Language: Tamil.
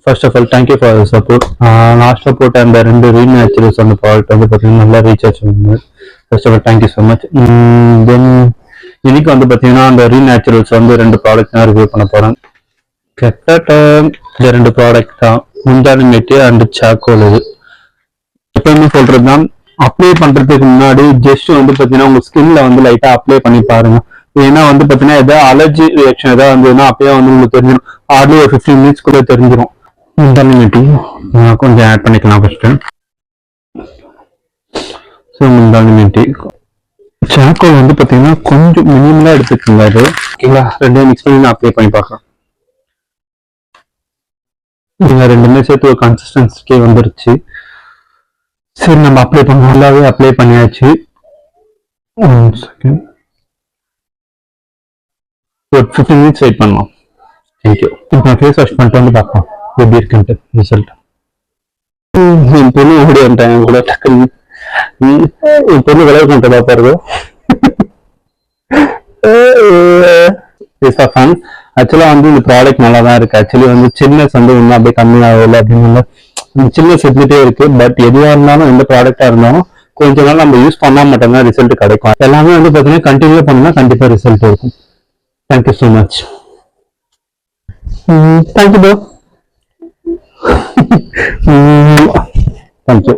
First of all, thank you for the support. Last support and the ரெண்டு ரீநேச்சுரல்ஸ் அந்த ப்ராடக்ட் வந்து பார்த்தீங்கன்னா நல்லா ரீச் ஆச்சு. First of all thank you so much. Then இன்னைக்கு வந்து பார்த்தீங்கன்னா அந்த ரீநேச்சுரல்ஸ் வந்து ரெண்டு ப்ராடக்ட் தான் ரிவ்யூ பண்ண போகிறேன். இந்த ரெண்டு ப்ராடக்ட் தான் முந்தானி மெட்டி அண்ட் சாக்கோல். இது எப்பவுமே சொல்றது தான், அப்ளை பண்றதுக்கு முன்னாடி ஜஸ்ட் வந்து பார்த்தீங்கன்னா உங்க ஸ்கின்ல வந்து லைட்டா அப்ளை பண்ணி பாருங்க. ஏன்னா வந்து பார்த்தீங்கன்னா ஏதாவது அலர்ஜி ரியாக்ஷன் ஏதாவது வந்ததுன்னா அப்பயே வந்து உங்களுக்கு தெரிஞ்சிடும். ஹார்ட்லி ஒரு 15 மினிட்ஸ் கூட தெரிஞ்சிடும். முந்தானி மெட்டி கொஞ்சம் ஆட் பண்ணிக்கலாம் ஃபர்ஸ்ட். ஸோ முந்தானி மெட்டி சாக்கோல் வந்து பார்த்தீங்கன்னா கொஞ்சம் மினிமலாக எடுத்துக்கோங்க. அது ஓகேங்களா, ரெண்டையும் மிக்ஸ் பண்ணி நான் அப்ளை பண்ணி பார்க்குறேன். நீங்கள் ரெண்டுமே சேர்த்து ஒரு கன்சிஸ்டன்சிக்கே வந்துருச்சு. சரி, நம்ம அப்ளை பண்ண நல்லாவே அப்ளை பண்ணியாச்சு. செகண்ட் ஒரு 15 மினிட்ஸ் வெயிட் பண்ணலாம். தேங்க்யூ. இப்போ நான் ஃபேஸ் வாஷ் பண்ணிட்டு வந்து பார்க்கலாம் எப்படி இருக்குன்ட்டு ரிசல்ட். என் பொண்ணு ஓடி வந்துட்டேன் கூட டக்குன்னு. என் பொண்ணு விளையாட பண்ணுறதா பாருங்க. ஆக்சுவலா வந்து இந்த ப்ராடக்ட் நல்லா தான் இருக்கு. ஆக்சுவலி வந்து சின்னஸ் வந்து இன்னும் அப்படியே கம்மியாகல அப்படின்னு சின்னஸ் இருந்துட்டே இருக்கு. பட் எதுவா இருந்தாலும் எந்த ப்ராடக்டா இருந்தாலும் கொஞ்ச நாள் நம்ம யூஸ் பண்ணா மட்டும்தான் ரிசல்ட் கிடைக்கும். எல்லாமே வந்து பாத்தீங்கன்னா கண்டினியூ பண்ணா கண்டிப்பா ரிசல்ட் இருக்கும். Thank you so much. Thank you bro. Thank you.